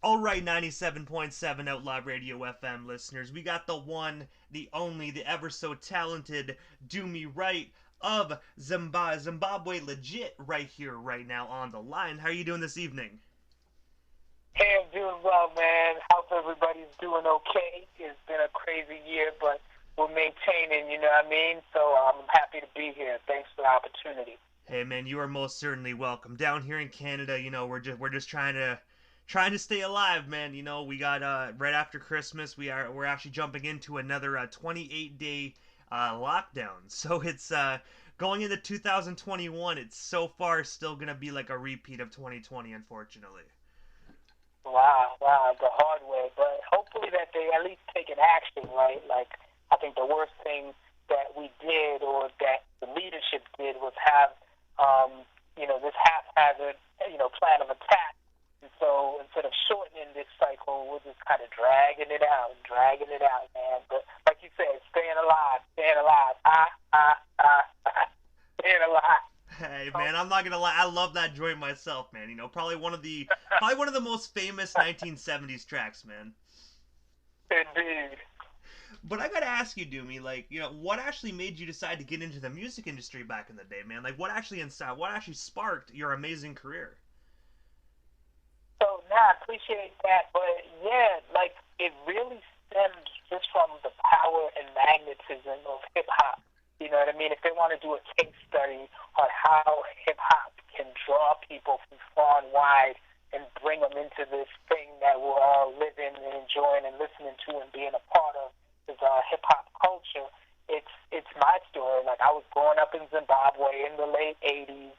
All right, 97.7 Outlaw Radio FM listeners, we got the one, the only, the ever so talented Dumi right of Zimbabwe legit right here, right now on the line. How are you doing this evening? Hey, I'm doing well, man. Hope everybody's doing okay. It's been a crazy year, but we're maintaining, you know what I mean? So I'm happy to be here. Thanks for the opportunity. Hey man, you are most certainly welcome. Down here in Canada, we're just trying to stay alive, man. We got right after Christmas, we're actually jumping into another 28-day lockdown. So it's going into 2021. It's so far still gonna be like a repeat of 2020, unfortunately. Wow, wow, the hard way. But hopefully that they at least take an action, right? Like, I think the worst thing that we did or that the leadership did was have, this haphazard, plan of attack. And so instead of shortening this cycle, we're just kind of dragging it out, man. But like you said, staying alive, staying alive. Hey So, man, I'm not gonna lie, I love that joint myself, man. Probably one of the most famous 1970s tracks, man. indeed. But I gotta ask you, Doomy, what actually made you decide to get into the music industry back in the day, man? Like, what actually sparked your amazing career? So now I appreciate that, but yeah, like it really stems just from the power and magnetism of hip hop. You know what I mean? If they want to do a case study on how hip hop can draw people from far and wide and bring them into this thing that we're all living and enjoying and listening to and being a part of, is hip hop culture. It's my story. Like I was growing up in Zimbabwe in the late '80s,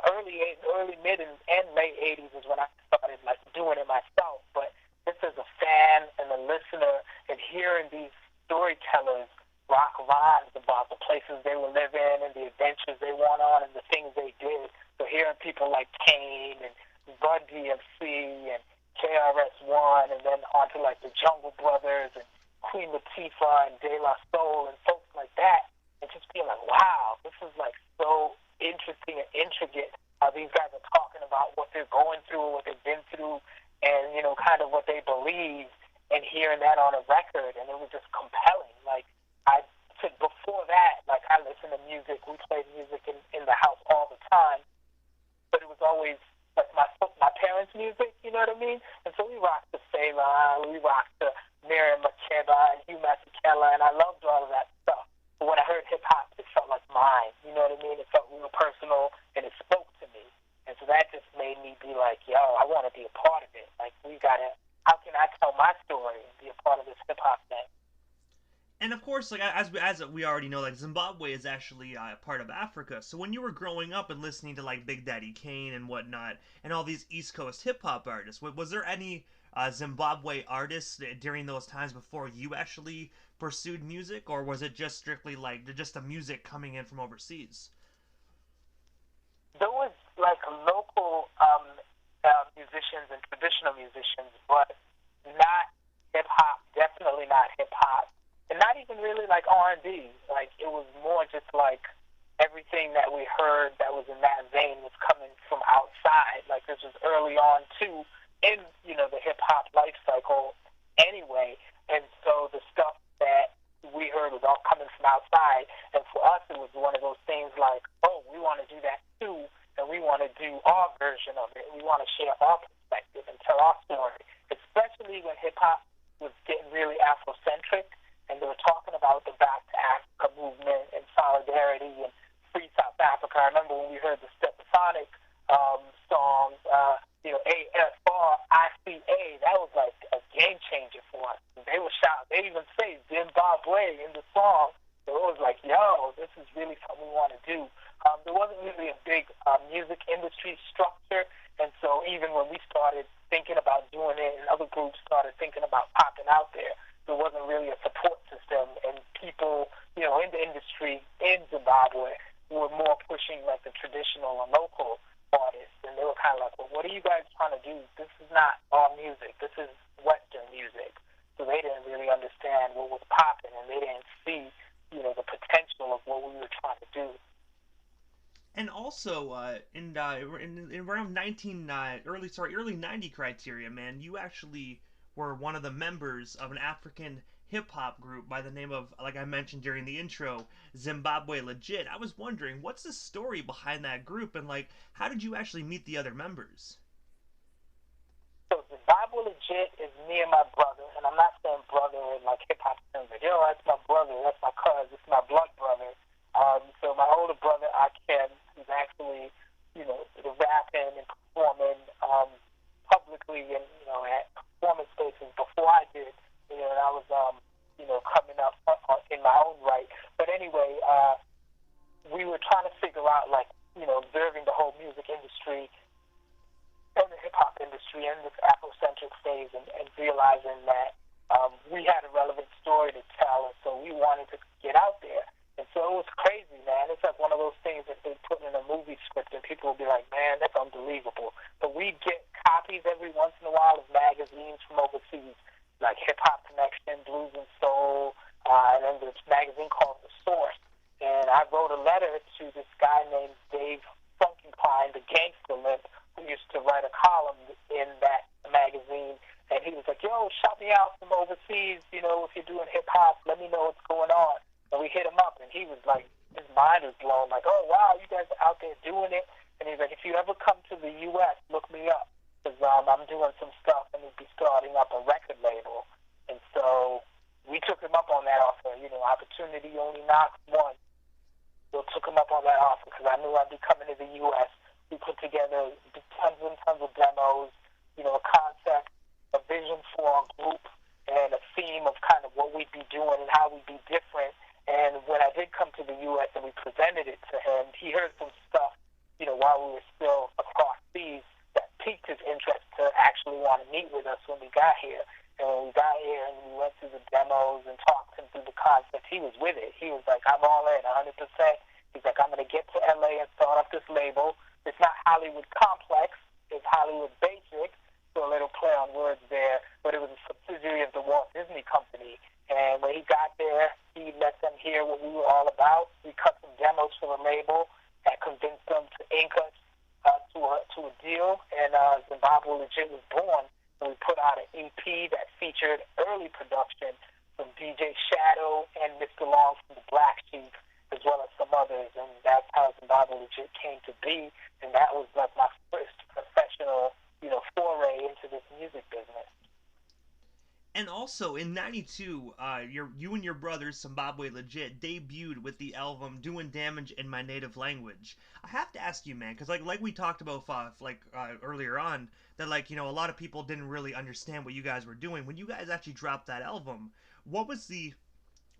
early mid and late '80s is when I started like doing it myself. But just as a fan and a listener and hearing these storytellers rock rhymes about the places they were living and the adventures they went on and the things they did. So hearing people like Kane and Bud DMC and KRS-One and then onto like the Jungle Brothers and Queen Latifah and De La Soul and folks like that, and just being like, wow, this is like so interesting and intricate how these guys are talking about what they're going through, what they've been through, and kind of what they believe, and hearing that on a record, and it was just compelling. Like I said before that, like I listened to music, we played music in the house all the time, but it was always like my parents' music, you know what I mean? And so we rocked the Selah, we rocked the Miriam Makeba and Hugh Masekela, and I loved all of that stuff. But when I heard hip hop, it felt like mine, you know what I mean? It felt real personal, and it spoke to me. And so that just made me be like, yo, I want to be a part of it. Like, how can I tell my story and be a part of this hip hop thing? And of course, like as we already know, like Zimbabwe is actually part of Africa. So when you were growing up and listening to like Big Daddy Kane and whatnot, and all these East Coast hip hop artists, was there any Zimbabwe artists during those times before you actually pursued music, or was it just strictly like just the music coming in from overseas? There was like local musicians and traditional musicians, but not hip hop. Definitely not hip hop, and not even really like R&B. Like it was more just like everything that we heard that was in that vein was coming from outside. Like this was early on too in the hip hop life cycle anyway, and so the stuff that we heard was all coming from outside. And for us, it was one of those things like, oh, we want to do that too, and we want to do our version of it. We want to share our perspective and tell our story, especially when hip hop was getting really Afrocentric, and they were talking about the Back to Africa movement and solidarity and free South Africa. I remember when we heard the Stephasonic songs, AFRICA, that was like a game changer for us. They were shouting, they even say Zimbabwe in the song. So it was like, yo, this is really something we want to do. There wasn't really a big music industry structure, and so even when we started thinking about doing it and other groups started thinking about popping out there, there wasn't really a support system, and people, in the industry in Zimbabwe were more pushing like the traditional and local artists, and they were kind of like, well, what are you guys trying to do? This is not our music. This is Western music. So they didn't really understand what was popping, and they didn't see, the potential of what we were trying to do. And also, in around early 90 criteria, man, you actually were one of the members of an African hip hop group by the name of, like I mentioned during the intro, Zimbabwe Legit. I was wondering, what's the story behind that group, and like, how did you actually meet the other members? So Zimbabwe Legit is me and my brother, and I'm not saying brother in like hip hop terms, like, yo, that's my brother, that's my cousin, it's my blood brother. So my older brother, Akem, who's actually, rapping and performing publicly and, at performance spaces before I did, and I was, coming up in my own right. But anyway, we were trying to figure out, like, observing the whole music industry and the hip hop industry in this Afrocentric phase, and realizing that we had a relevant story to tell, and so we wanted to get out there. And so it was crazy, man. It's like one of those things that they put in a movie script, and people will be like, man, that's unbelievable. But we'd get copies every once in a while of magazines from overseas, like Hip Hop Connection, Blues and Soul, and then this magazine called The Source. And I wrote a letter to this guy named Dave Funkenpine, the Gangster Limp, who used to write a column in that magazine. And he was like, yo, shout me out from overseas, if you're doing hip hop, let me know what's going on. And we hit him up, and he was like, his mind was blown, like, oh, wow, you guys are out there doing it. And he's like, if you ever come to the U.S., look me up, because I'm doing some stuff, and we'll be starting up a record label. And so we took him up on that offer. Opportunity only knocks once. So took him up on that offer because I knew I'd be coming to the U.S. We put together tons and tons of demos, a concept, a vision for our group, and a theme of kind of what we'd be doing and how we'd be different. And when I did come to the U.S. and we presented it to him, he heard some stuff, while we were still across seas that piqued his interest to actually want to meet with us when we got here. And when we got here and we went through the demos and talked him through the concept, he was with it. He was like, I'm all in, 100%. He's like, I'm going to get to L.A. and start up this label. It's not Hollywood complex. It's Hollywood basic. So a little play on words there. But it was a subsidiary of the Walt Disney Company. And when he got there, he let them hear what we were all about. We cut some demos for the label and convinced them to ink us to a deal. And Zimbabwe Legit was born. And we put out an EP that featured early production from DJ Shadow and Mr. Long from the Black Sheep, as well as some others. And that's how Zimbabwe Legit came to be. And that was like my first professional, foray into this music business. And also in '92, you and your brothers Zimbabwe Legit debuted with the album "Doing Damage in My Native Language." I have to ask you, man, because like we talked about earlier on, that a lot of people didn't really understand what you guys were doing. When you guys actually dropped that album, what was the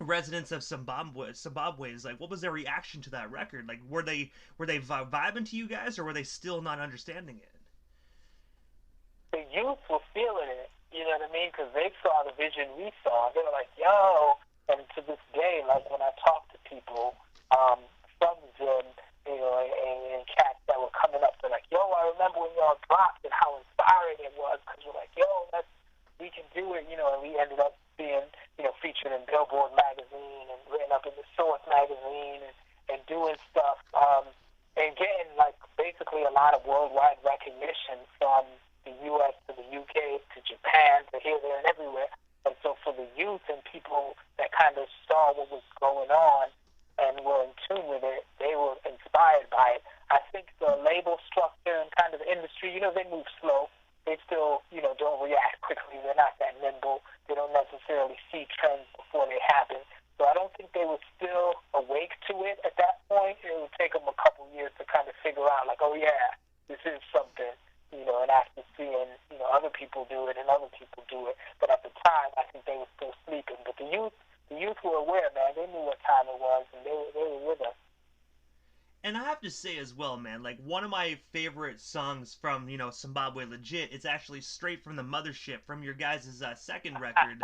residents of Zimbabwe's like? What was their reaction to that record? Like, were they vibing to you guys, or were they still not understanding it? The youth were feeling it, you know what I mean? Because they saw the vision we saw. They were like, yo. And to this day, like when I talk to people from Zim, and cats that were coming up, they're like, yo, I remember when y'all dropped and how inspiring it was. Because we're like, yo, we can do it, and we ended up being, featured in Billboard magazine and written up in the Source magazine, and doing stuff, and getting like basically a lot of worldwide recognition from the U.S. to the U.K. to Japan to here, there, and everywhere. And so for the youth and people that kind of saw what was going on and were in tune with it, they were inspired by it. I think the label structure and kind of the industry, they move slow. They still, don't react quickly. They're not that nimble. They don't necessarily see trends before they happen. So I don't think they were still awake to it at that point. It would take them a couple years to kind of figure out, like, oh, yeah, this is something. And after seeing, other people do it and other people do it. But at the time, I think they were still sleeping. But the youth were aware, man. They knew what time it was, and they were with us. And I have to say as well, man, like one of my favorite songs from, Zimbabwe Legit is actually straight from the mothership, from your guys' second record,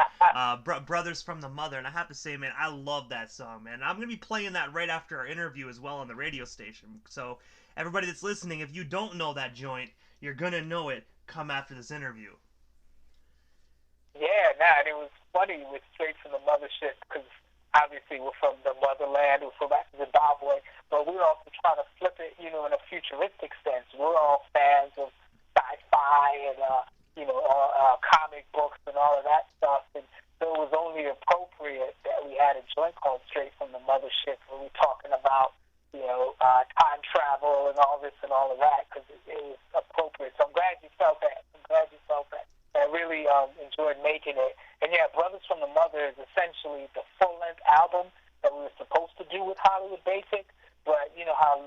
Brothers from the Mother. And I have to say, man, I love that song, man. I'm going to be playing that right after our interview as well on the radio station. So everybody that's listening, if you don't know that joint, you're going to know it come after this interview. Yeah, and it was funny with Straight from the Mothership because obviously we're from the motherland, we're from Zimbabwe, but we're also trying to flip it, in a futuristic sense. We're all fans of sci-fi and, comic books and all of that stuff, and so it was only appropriate that we had a joint called Straight from the Mothership, where we're talking about, time travel and all this and all of that, because it was appropriate. So I'm glad you felt that. I really enjoyed making it. And yeah, Brothers from the Mother is essentially the full-length album that we were supposed to do with Hollywood Basic, but you know how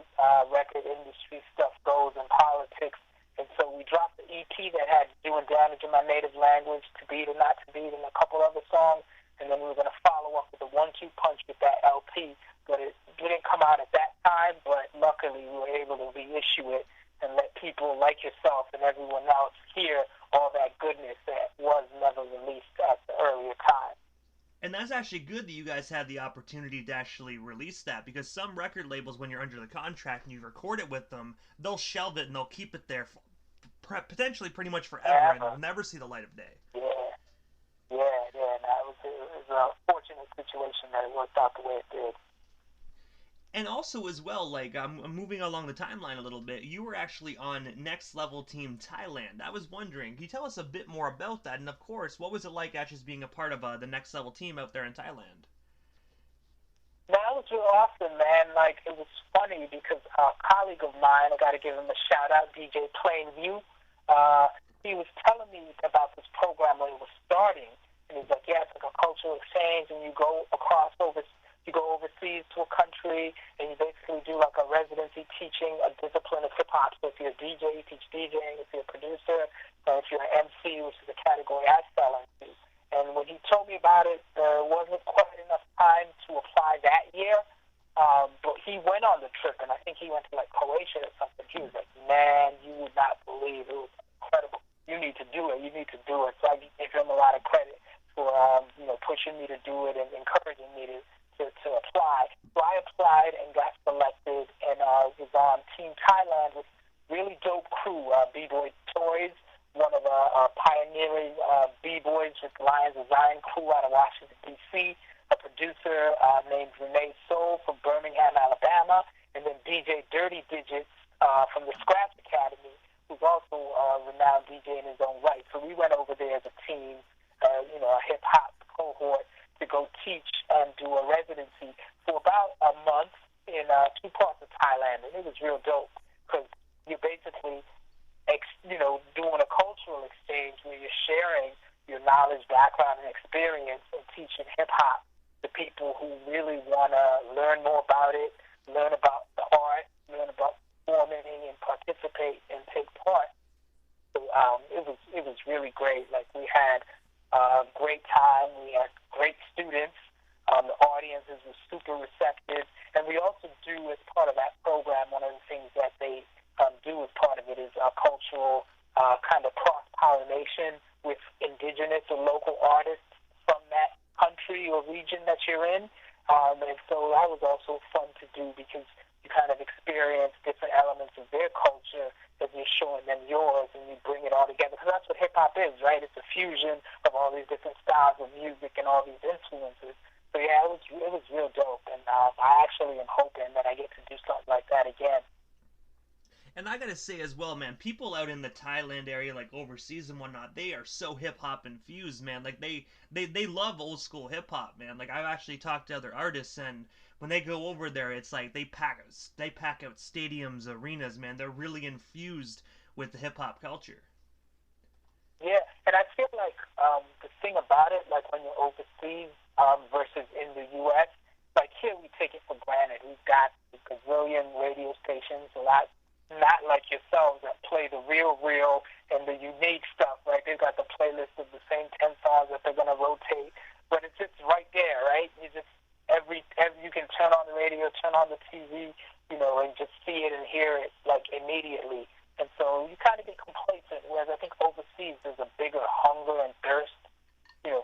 record industry stuff goes in politics. And so we dropped the EP that had Doing Damage in My Native Language, To Beat or Not to Beat, and a couple other songs. And then we were going to follow up with a 1-2 punch with that LP. But it didn't come out at that time, but luckily we were able to reissue it and let people like yourself and everyone else hear all that goodness that was never released at the earlier time. And that's actually good that you guys had the opportunity to actually release that, because some record labels, when you're under the contract and you record it with them, they'll shelve it and they'll keep it there potentially pretty much forever, and it'll never see the light of day. Yeah. No, it was a fortunate situation that it worked out the way it did. And also as well, like, I'm moving along the timeline a little bit, you were actually on Next Level Team Thailand. I was wondering, can you tell us a bit more about that? And of course, what was it like actually being a part of the Next Level team out there in Thailand? That was real awesome, man. Like, it was funny because a colleague of mine, I got to give him a shout out, DJ Plainview, he was telling me about this program when it was starting. And he's like, yeah, it's like a cultural exchange, and you go overseas to a country, and you basically do like a residency teaching a discipline of hip-hop. So if you're a DJ, you teach DJing. If you're a producer, or if you're an MC, which is a category I fell into. And when he told me about it, there wasn't quite enough time to apply that year. But he went on the trip, and I think he went to like Croatia or something. He was like, man, you would not believe it was incredible. You need to do it. So I give him a lot of credit for pushing me to do it and encouraging me to apply. So I applied and got selected, and was on Team Thailand with really dope crew. B-Boy Toys, one of our pioneering B-Boys with Lions of Zion crew out of Washington, D.C., a producer named Renee Soul from Birmingham, Alabama, and then DJ Dirty Digits from the Scratch Academy, who's also a renowned DJ in his own right. So we went over there as a team, a hip-hop cohort, to go teach and do a residency for about a month in 2 parts of Thailand. And it was real dope because you're basically, doing a cultural exchange where you're sharing your knowledge, background, and experience and teaching hip-hop to people who really want to learn more about it, learn about the art, learn about performing and participate and take part. So it was really great. Like, we had a great time. We had great students. The audiences were super receptive. And we also do, as part of that program, one of the things that they do as part of it is cultural kind of cross-pollination with indigenous or local artists from that country or region that you're in. And so that was also fun to do because you kind of experience different elements of their culture as you're showing them yours, and you bring it all together. Because that's what hip-hop is, right? It's a fusion of all these different styles of music and all these influences. So, yeah, it was real dope. And I actually am hoping that I get to do something like that again. And I gotta say as well, man, people out in the Thailand area, like overseas and whatnot, they are so hip-hop infused, man. Like, they love old school hip-hop, man. Like, I've actually talked to other artists, and when they go over there, it's like they pack out stadiums, arenas, man. They're really infused with the hip-hop culture. Yeah, and I feel like the thing about it, like when you're overseas versus in the U.S., like here we take it for granted. We've got a gazillion radio stations, a lot not like yourselves that play the real and the unique stuff, right? They've got the playlist of the same 10 songs that they're going to rotate, but it's just right there, right? You just, every you can turn on the radio, turn on the TV, and just see it and hear it, like, immediately. And so you kind of get complacent, whereas I think overseas there's a bigger hunger and thirst,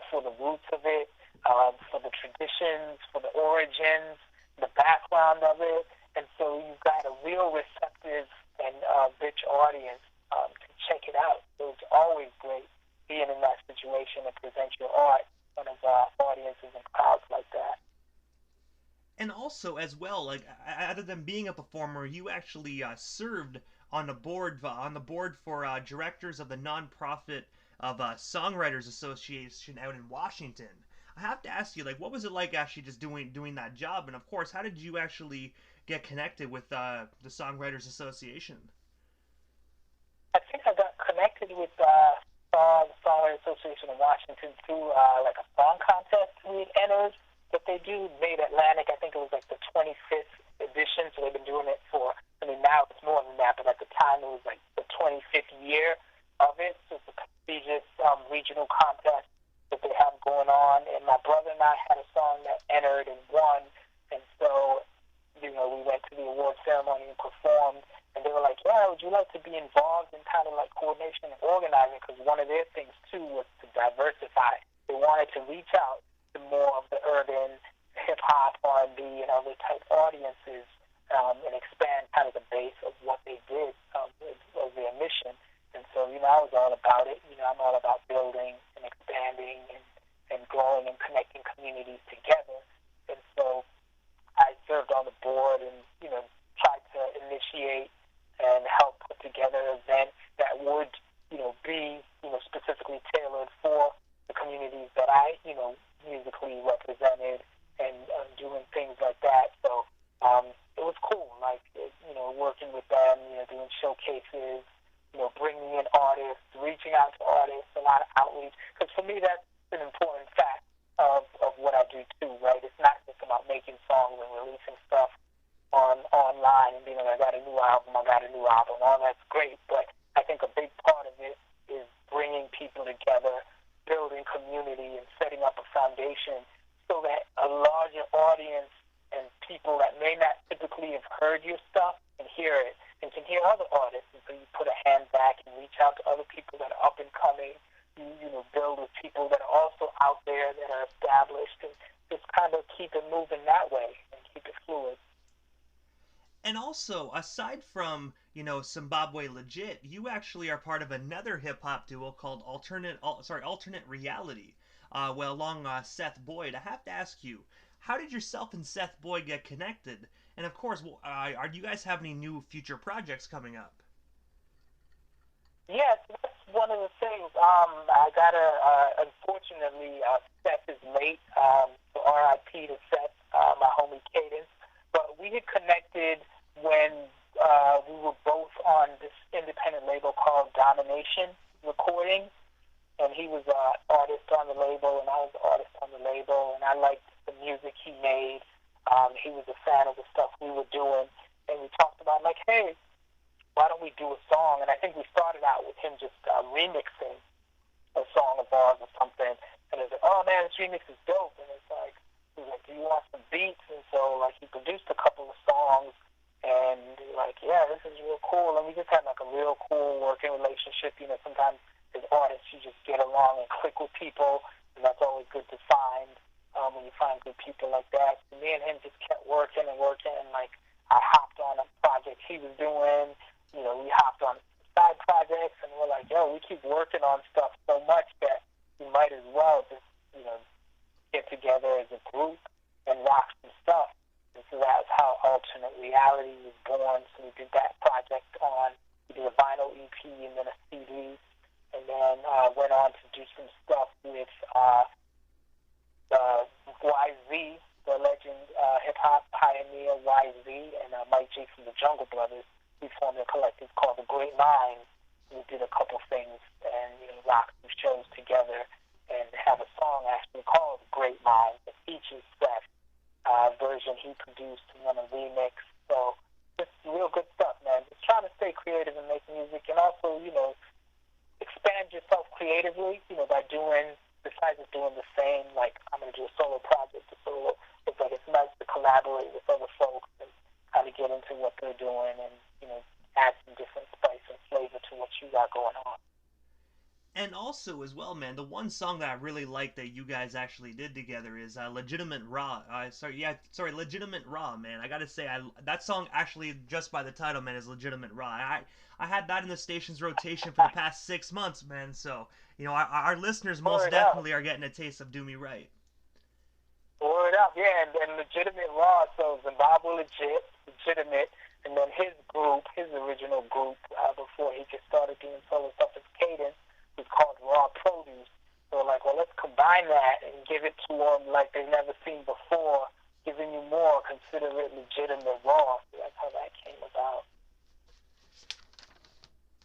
for the roots of it, for the traditions, for the origins, the background of it. And so you've got a real receptive and rich audience to check it out. So it's always great being in that situation and present your art in front of audiences and crowds like that. And also, as well, like other than being a performer, you actually served on the board for directors of the nonprofit of Songwriters Association out in Washington. I have to ask you, like, what was it like actually just doing that job? And of course, how did you actually get connected with the Songwriters Association? I think I got connected with Songwriters Association in Washington through like a song contest we had entered that they do made Atlantic. I think it was like the 25th edition, so they've been doing it for. I mean, now it's more than that, but at the time it was like the 25th year of it. So it's a prestigious regional contest that they have going on. And my brother and I had a song that entered and won, and so we went to the award ceremony and performed. And they were like, yeah, would you like to be involved in kind of like coordination and organizing? Because one of their things, too, was to diversify. They wanted to reach out to more of the urban hip-hop, R&B, and other type audiences and expand kind of the base of what they did of their mission. And so, I was all about it. I'm all about building and expanding and growing and connecting communities together. And so I served on the board and, tried to initiate and help put together events that would, be, specifically tailored for the communities that I, musically represented and doing things like that. So it was cool, like, working with them, doing showcases, bringing in artists, reaching out to artists, a lot of outreach. Because for me, that's an important fact of what I do too, right? It's not just about making songs and releasing stuff online and being like, I got a new album, all that's great. But I think a big part of it is bringing people together, building community, and setting up a foundation so that a larger audience and people that may not typically have heard your stuff can hear it and can hear other artists. And so you put a hand back and reach out to other people that are up and coming. You build with people that are also out there that are established and just kind of keep it moving that way and keep it fluid. And also, aside from, Zimbabwe Legit, you actually are part of another hip hop duo called Alternate Reality. Well, along Seth Boyd, I have to ask you, how did yourself and Seth Boyd get connected? And of course, do you guys have any new future projects coming up? Yes, that's one of the things. I got unfortunately, Seth is late. So RIP to Seth, my homie Cadence. But we had connected when we were both on this independent label called Domination Recording. And he was an artist on the label, and I was an artist on the label, and I liked the music he made. He was a fan of the stuff we were doing, and we talked about, like, hey, why don't we do a song? And I think we started out with him just remixing a song of ours or something. And it's like, oh man, this remix is dope. And it's like, he was like, do you want some beats? And so like he produced a couple of songs, and like, yeah, this is real cool. And we just had like a real cool working relationship. Sometimes as artists, you just get along and click with people, and that's always good to find when you find good people like that. So me and him just kept working and working, and like I hopped on a project he was doing. We hopped on side projects, and we're like, yo, we keep working on stuff so much that we might as well just, get together as a group and rock some stuff. And so that's how Alternate Reality was born. So we did that project we did a vinyl EP and then a CD, and then went on to do some stuff with YZ, the legend hip-hop pioneer YZ, and Mike G from the Jungle Brothers. We formed a collective called The Great Mind. We did a couple things and rocked some shows together and have a song actually called Great Mind that features Seth version he produced and then a remix. So just real good stuff, man. Just trying to stay creative and make music, and also expand yourself creatively. By doing besides just doing the same. Like I'm gonna do a solo project, a solo. It's like it's nice to collaborate with other folks and kind of get into what they're doing and add some different spice and flavor to what you got going on. And also, as well, man, the one song that I really like that you guys actually did together is "Legitimate Raw." "Legitimate Raw," man. I gotta say, that song actually, just by the title, man, is "Legitimate Raw." I had that in the station's rotation for the past 6 months, man. So our listeners most Word up. definitely are getting a taste of "Do Me Right." Word Word up, yeah, and Legitimate Raw, so Zimbabwe Legitimate, and then his group, his original group, before he just started doing solo stuff as Cadence, was called Raw Produce. So like, well, let's combine that and give it to them like they've never seen before, giving you more, consider it Legitimate Raw. So that's how that came about.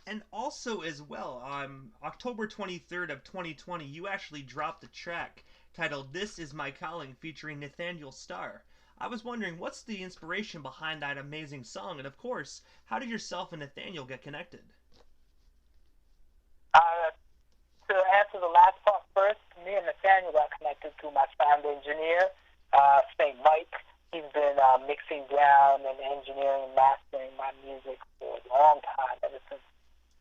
And also, as well, on October 23rd of 2020, you actually dropped a track titled "This Is My Calling" featuring Nathaniel Starr. I was wondering, what's the inspiration behind that amazing song, and of course, how did yourself and Nathaniel get connected? To answer the last part first, me and Nathaniel got connected through my sound engineer, St. Mike. He's been mixing down and engineering and mastering my music for a long time, ever since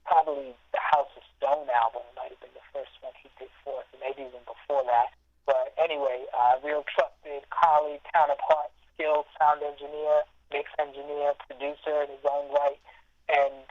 probably the House of Stone album might have been the first one he did for us, and maybe even before that. But anyway, real trusted colleague, counterpart, skilled sound engineer, mix engineer, producer in his own right. And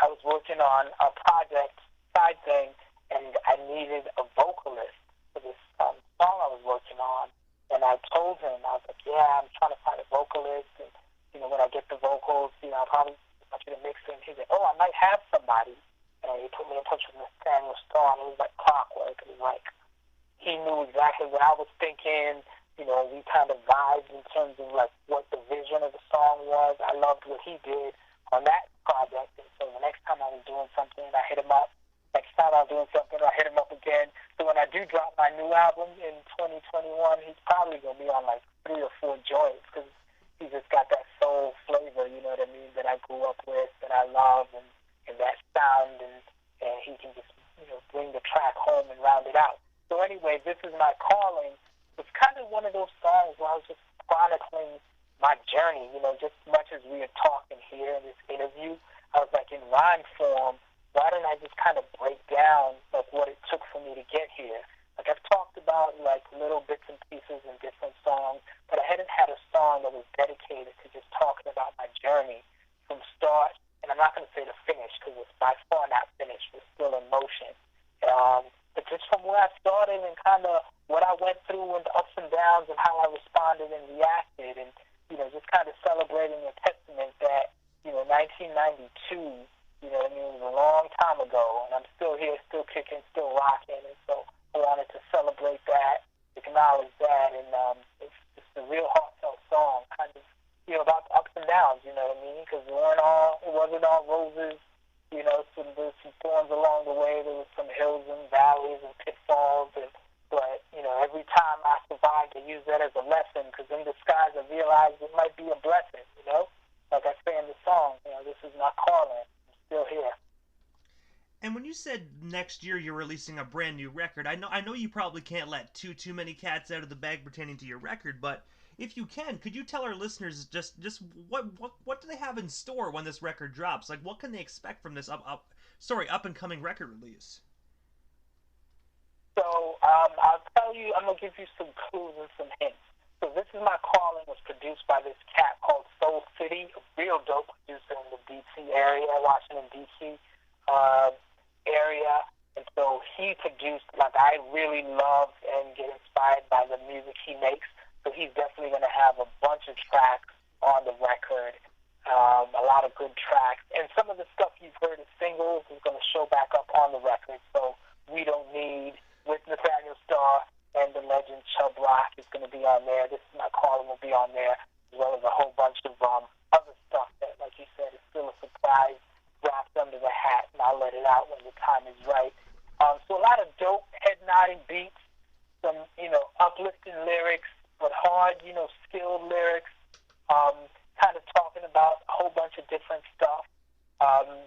I was working on a project, side thing, and I needed a vocalist for this song I was working on. And I told him, I was like, yeah, I'm trying to find a vocalist. And, when I get the vocals, I'll probably want you to mix it. And he's like, oh, I might have somebody. And he put me in touch with Nathaniel Starr, and it was like clockwork. It was like, he knew exactly what I was thinking. We kind of vibed in terms of like what the vision of the song was. I loved what he did on that project. And so the next time I was doing something, I hit him up. Next time I was doing something, I hit him up again. So when I do drop my new album in 2021, he's probably going to be on like 3 or 4 joints, because he's just got that soul flavor, you know what I mean, that I grew up with, that I love, and that sound, and he can just, bring the track home and round it out. So anyway, This Is My Calling. It's kind of one of those songs where I was just chronicling my journey, just as much as we are talking here in this interview. I was like, in rhyme form, why don't I just kind of break down like what it took for me to get here? Like, I've talked about like little bits and pieces in different songs, but I hadn't had a song that was dedicated to just talking about my journey from start, and I'm not going to say the finish, because it's by far not finished. It's still in motion. But just from where I started and kind of what I went through and the ups and downs and how I responded and reacted, and just kind of celebrating a testament that 1992. It was a long time ago, and I'm still here, still kicking, still rocking, and so I wanted to celebrate that, acknowledge that, and it's just a real heartfelt song, kind of, about the ups and downs, you know what I mean? Because it wasn't all roses, there was some thorns along the way. There was some hills and valleys and pitfalls, but every time I survived, I use that as a lesson, because in disguise I realized it might be a blessing, like I say in the song, this is my calling. Still here. And when you said next year you're releasing a brand new record, I know you probably can't let too many cats out of the bag pertaining to your record, but if you can, could you tell our listeners just what do they have in store when this record drops? Like, what can they expect from this up and coming record release? So I'll tell you, I'm gonna give you some clues and some hints. So This Is My Calling was produced by this cat called Soul City, a real dope producer in the D.C. area, Washington, D.C. Area. And so he produced, like, I really love and get inspired by the music he makes. So he's definitely going to have a bunch of tracks on the record, a lot of good tracks. And some of the stuff you've heard as singles is going to show back up on the record. So We Don't Need, with Nathaniel Starr, and the legend Chubb Rock is going to be on there. This Is My Calling will be on there, as well as a whole bunch of other stuff that, like you said, is still a surprise, wrapped under the hat, and I'll let it out when the time is right. So a lot of dope, head-nodding beats, some, uplifting lyrics, but hard, skilled lyrics, kind of talking about a whole bunch of different stuff.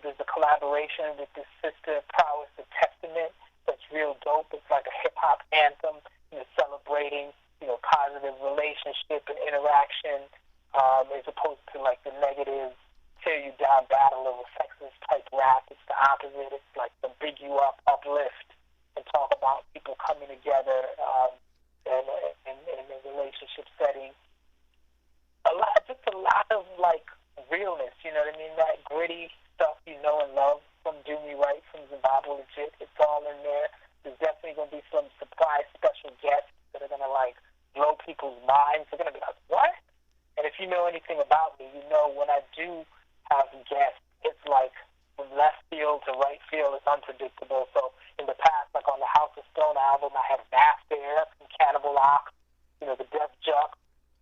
There's a collaboration with this sister, Prowess the Testament, that's real dope. It's like a hip-hop anthem, celebrating, positive relationship and interaction, as opposed to like the negative, tear you down battle of a sexist type rap. It's the opposite. It's like to big you up, uplift, and talk about people coming together in a relationship setting. Just a lot of like realness, you know what I mean? That gritty stuff and love from Dumi, right, from Zimbabwe Legit. It's all in there. There's definitely going to be some surprise special guests that are going to like blow people's do have guests, it's like from left field to right field, it's unpredictable. So in the past, like on the House of Stone album, I had Bass there from Cannibal Rock, the Def Juck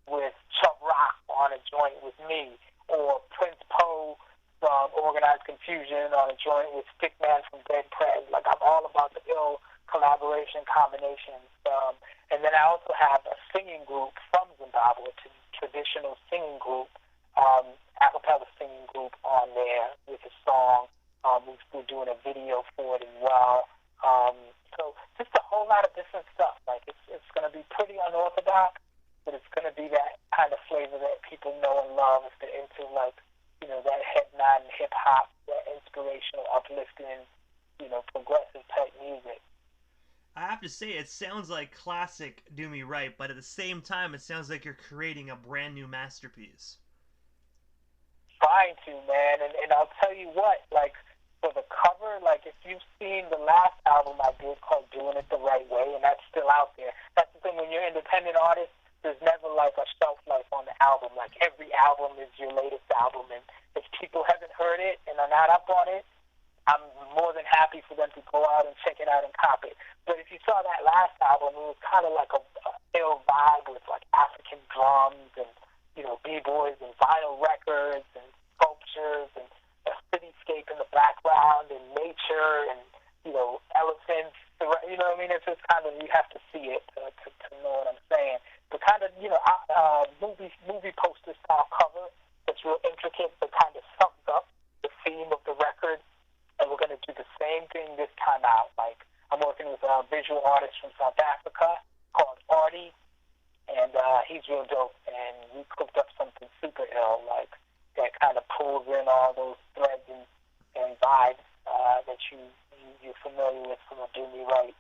with Chubb Rock on a joint with me, or Prince Poe from Organized Confusion on a joint with Stickman from Dead Prez. Like, I'm all about the ill collaboration combinations. And then I also have a singing group from Zimbabwe, a traditional singing group, a cappella singing group on there with a song. We're doing a video for it as well. So just a whole lot of different stuff. Like, it's going to be pretty unorthodox, but it's going to be that kind of flavor that people know and love if they're into, like, that head-nodding hip-hop, that inspirational, uplifting, progressive type music. I have to say, it sounds like classic Dumi Right, but at the same time, it sounds like you're creating a brand new masterpiece. Trying to, man, and I'll tell you what, like, for the cover, like, if you've seen the last album I did called Doing It the Right Way, and that's still out there. That's the thing, when you're an independent artist, there's never, like, a shelf life on the album. Like, every album is your latest album, and if people haven't heard it and are not up on it, I'm more than happy for them to go out and check it out and cop it. But if you saw that last album, it was kind of like a ill vibe with, like, African drums and, B-boys and vinyl records and sculptures and a cityscape in the background and nature and, elephants. What I mean? It's just kind of, you have to see it to know what I'm saying. But kind of, movie poster style cover that's real intricate but kind of sums up the theme of the record. And we're going to do the same thing this time out. Like, I'm working with a visual artist from South Africa called Artie, and he's real dope. And we cooked up something super ill, like, that kind of pulls in all those threads and vibes that you're familiar with from a Do Me Right.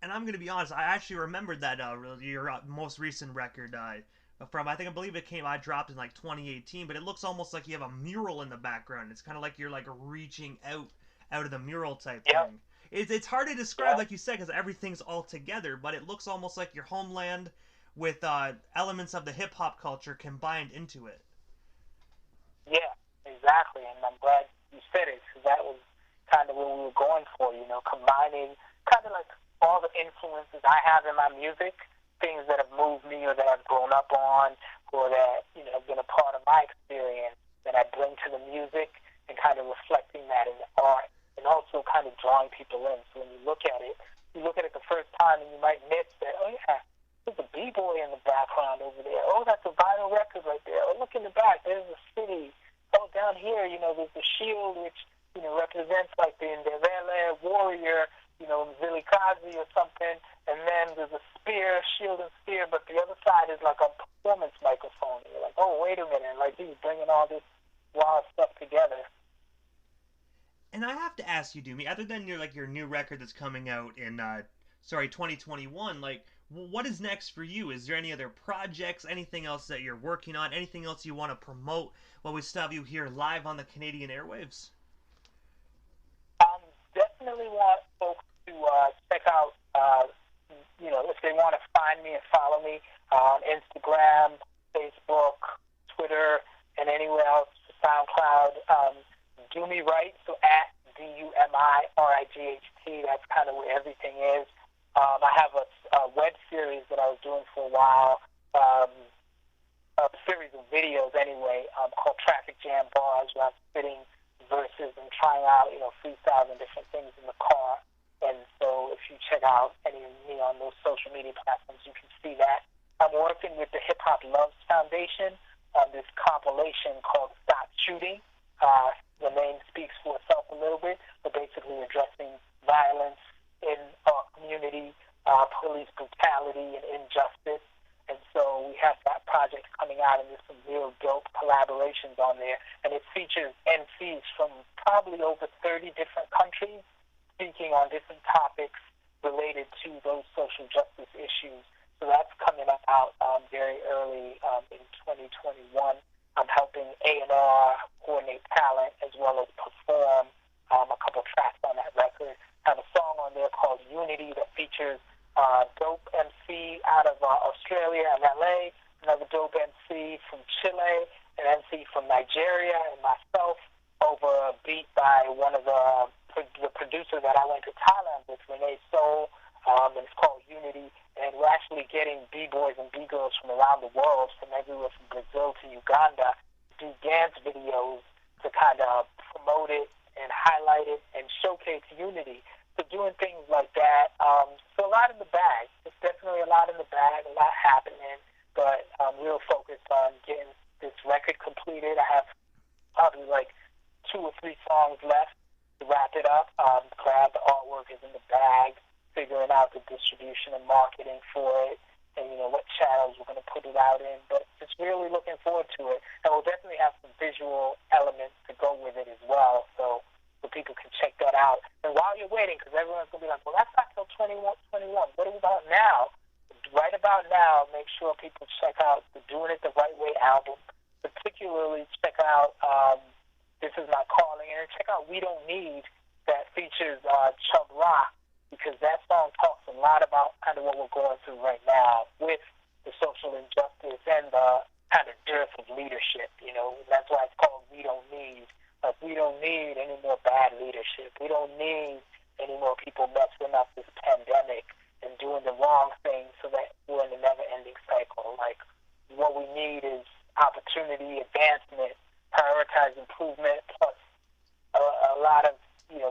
And I'm going to be honest, I actually remembered that your most recent record from, I believe I dropped in like 2018, but it looks almost like you have a mural in the background. It's kind of like you're like reaching out of the mural type thing. It's hard to describe, like you said, because everything's all together, but it looks almost like your homeland with elements of the hip-hop culture combined into it. Yeah, exactly, and I'm glad you said it, because that was kind of what we were going for, combining kind of like all the influences I have in my music, things that have moved me or that I've grown up on or that, have been a part of my experience that I bring to the music and kind of reflecting that in the art and also kind of drawing people in. So when you look at it the first time and you might miss that, oh yeah, there's a B-boy in the background over there. Oh, that's a vinyl record right there. Oh, look in the back, there's a city. Oh, down here, there's the shield, which, represents like the Ndebele warrior, Zilikazi or something, and then there's a spear, shield and spear, but the other side is like a performance microphone. You're like, oh, wait a minute, like he's bringing all this wild stuff together. And I have to ask you, Dumi, other than your new record that's coming out in 2021, like, what is next for you? Is there any other projects, anything else that you're working on, anything else you want to promote while we still have you here live on the Canadian airwaves? Definitely want folks to check out, if they want to find me and follow me on Instagram, Facebook, Twitter, and anywhere else, SoundCloud. Do Me Right, so at DUMIRIGHT, that's kind of where everything is. I have a web series that I was doing for a while, a series of videos anyway, called Traffic Jam Bars, where I'm spitting verses and trying out, freestyling different things in the car. And so if you check out any of me on those social media platforms, you can see that. I'm working with the Hip Hop Loves Foundation on this compilation called Stop Shooting. The name speaks for itself a little bit, but basically addressing violence in our community, police brutality and injustice. And so we have that project coming out, and there's some real dope collaborations on there. And it features MCs from probably over 30 different countries speaking on different topics related to those social justice issues. So that's coming out very early in 2021. I'm helping A&R coordinate talent as well as perform a couple tracks on that record. I have a song on there called Unity that features dope MC out of Australia and LA, another dope MC from Chile, an MC from Nigeria, and myself over a beat by one of the producers that I went to Thailand with, Renee Soul, and it's called Unity. And we're actually getting B-boys and B-girls from around the world, from everywhere from Brazil to Uganda, to do dance videos to kind of promote it and highlight it and showcase unity. So doing things like that. So a lot in the bag. There's definitely a lot in the bag, a lot happening, but I'm real focused on getting this record completed. I have probably like 2 or 3 songs left to wrap it up. Glad the artwork is in the bag, figuring out the distribution and marketing for it, and what channels we're going to put it out in. But just really looking forward to it, and we'll definitely have some visual elements to go with it as well, so people can check that out. And while you're waiting, because everyone's going to be like, well, that's not till 21. What about now? Right about now, make sure people check out the Doing It the Right Way album. Particularly check out This Is My Calling, and check out We Don't Need, that features Chubb Rock, because that song talks a lot about kind of what we're going through right now with the social injustice and the kind of dearth of leadership. That's why it's called We Don't Need. Like, we don't need any more bad leadership. We don't need any more people messing up this pandemic and doing the wrong thing so that we're in a never-ending cycle. Like, what we need is opportunity, advancement, prioritize improvement, plus a lot of,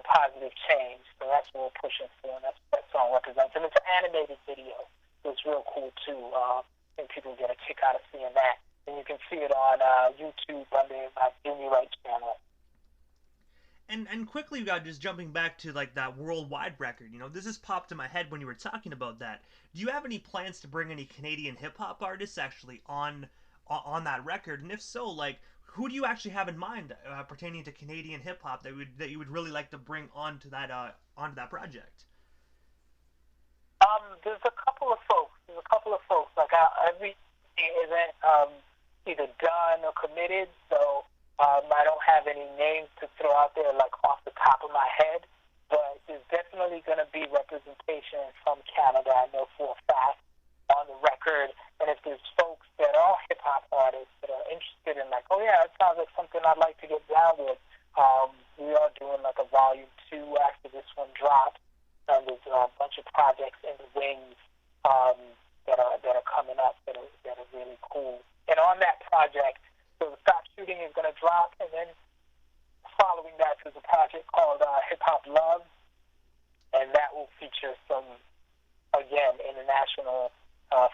positive change. So that's what we're pushing for, and that's what that song represents. And it's an animated video, so it's real cool, too. I think people get a kick out of seeing that. And you can see it on YouTube under my Dumi channel. And quickly, just jumping back to like that worldwide record, this just popped in my head when you were talking about that. Do you have any plans to bring any Canadian hip hop artists actually on that record? And if so, like, who do you actually have in mind pertaining to Canadian hip hop that you would really like to bring onto that project? There's a couple of folks. Like, every event either done or committed, so. I don't have any names to throw out there like off the top of my head, but there's definitely going to be representation from Canada, I know for a fact, on the record. And if there's folks that are hip-hop artists that are interested in like, oh yeah, that sounds like something I'd like to get down with, we are doing like a volume 2 after this one drops. And there's a bunch of projects in the wings that are coming up that are really cool. And on that project, so the Stop Shooting is going to drop, and then following that is a project called Hip Hop Love, and that will feature some, again, international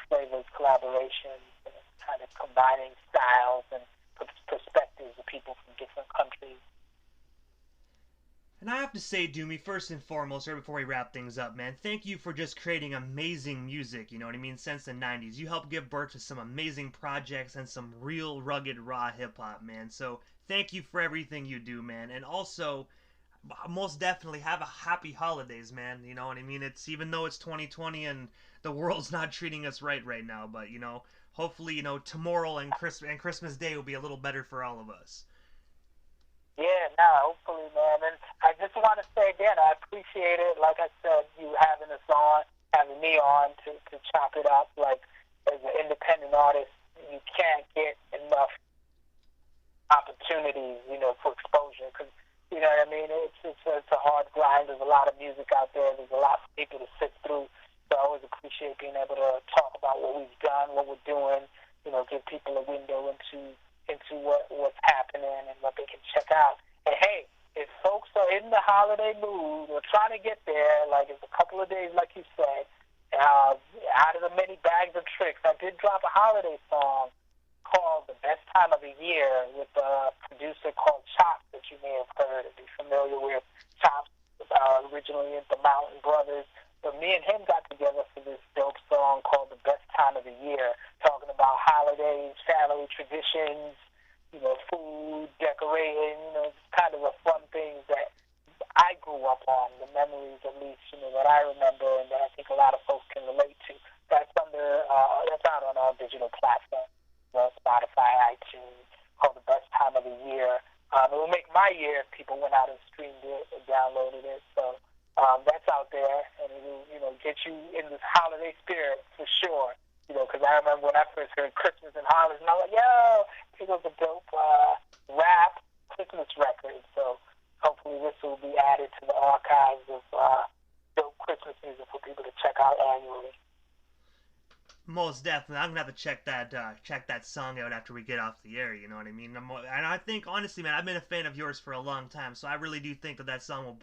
flavors, collaborations, and kind of combining styles and perspectives of people from different countries. And I have to say, Dumi, first and foremost, right before we wrap things up, man, thank you for just creating amazing music, you know what I mean, since the 90s. You helped give birth to some amazing projects and some real rugged, raw hip-hop, man. So thank you for everything you do, man. And also, most definitely have a happy holidays, man. You know what I mean? It's, even though it's 2020 and the world's not treating us right now, but, hopefully, tomorrow and Christmas Day will be a little better for all of us. Yeah, hopefully, man. And I just want to say again, I appreciate it. Like I said, you having us on, having me on to chop it up. Like, as an independent artist, you can't get enough opportunities, for exposure. Because, you know what I mean? It's a hard grind. There's a lot of music out there. There's a lot for people to sit through. So I always appreciate being able to talk about what we've done, what we're doing, give people a window into what's happening and what they can check out. And hey, if folks are in the holiday mood or trying to get there, like it's a couple of days, like you said, out of the many bags of tricks, I did drop a holiday song called The Best Time of the Year with a producer called Chops that you may have heard and be familiar with. Chops originally in the Mountain Brothers. But me and him got together for this dope song called The Best Time of the Year, talking about holidays, family traditions, food, decorating, just kind of a fun thing that I grew up on, the memories at least, that I remember and that I think a lot of folks can relate to. That's that's out on all digital platforms, Spotify, iTunes, called The Best Time of the Year. It will make my year if people went out and streamed it and downloaded it. So that's out there, and it will, get you in this holiday spirit for sure. You know, because I remember when I first heard Christmas in Harlem, and I was like, yo, it was a dope rap Christmas record. So hopefully this will be added to the archives of dope Christmas music for people to check out annually. Most definitely, I'm gonna have to check that song out after we get off the air. You know what I mean? And I think honestly, man, I've been a fan of yours for a long time, so I really do think that that song will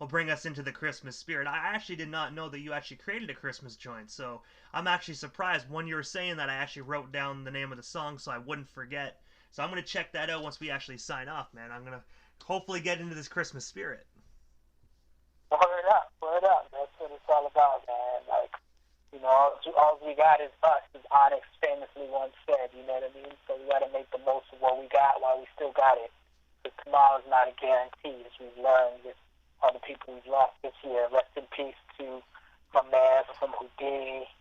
bring us into the Christmas spirit. I actually did not know that you actually created a Christmas joint, so I'm actually surprised. When you were saying that, I actually wrote down the name of the song so I wouldn't forget. So I'm gonna check that out once we actually sign off, man. I'm gonna hopefully get into this Christmas spirit. Word up, word up. That's what it's all about, man. Like, you know, all we got is us, as Onyx famously once said, you know what I mean? So we got to make the most of what we got while we still got it. Because tomorrow's not a guarantee, as we've learned with all the people we've lost this year. Rest in peace to my man from Houdini.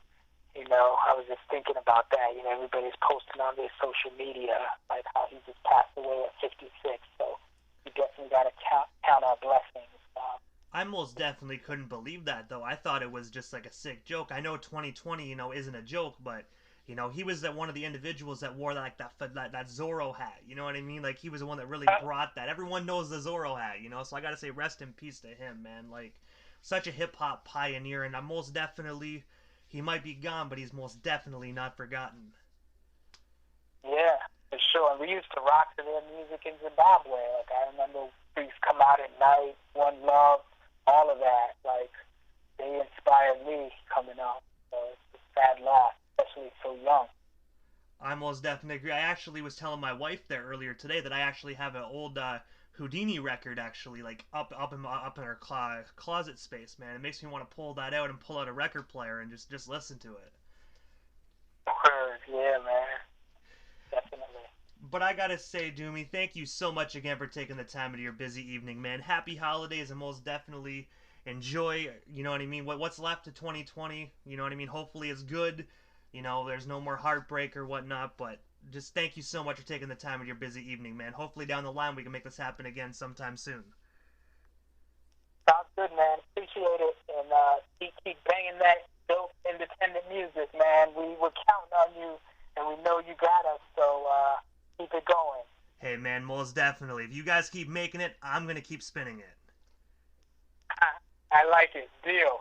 You know, I was just thinking about that. You know, everybody's posting on their social media, like how he just passed away at 56. So we definitely got to count our blessings. I most definitely couldn't believe that, though. I thought it was just like a sick joke. I know 2020, you know, isn't a joke, but you know, he was one of the individuals that wore like that Zorro hat. You know what I mean? Like he was the one that really brought that. Everyone knows the Zorro hat, you know. So I gotta say, rest in peace to him, man. Like such a hip hop pioneer, and I'm most definitely, he might be gone, but he's most definitely not forgotten. Yeah, for sure. And we used to rock to their music in Zimbabwe. Like I remember we used to come out at night, One Love, all of that. Like they inspired me coming up. So it's a sad loss, especially so young. I most definitely agree. I actually was telling my wife there earlier today that I actually have an old Houdini record actually like up in our closet space, man. It makes me want to pull that out and pull out a record player and just listen to it. Word, yeah, man. Definitely. But I gotta say, Dumi, thank you so much again for taking the time out of your busy evening, man. Happy holidays, and most definitely enjoy. You know what I mean? What's left of 2020? You know what I mean? Hopefully, it's good. You know, there's no more heartbreak or whatnot. But just thank you so much for taking the time of your busy evening, man. Hopefully, down the line we can make this happen again sometime soon. Sounds good, man. Appreciate it. And keep banging that dope independent music, man. We were counting on you, and we know you got us. So keep it going. Hey, man, most definitely. If you guys keep making it, I'm gonna keep spinning it. I like it. Deal.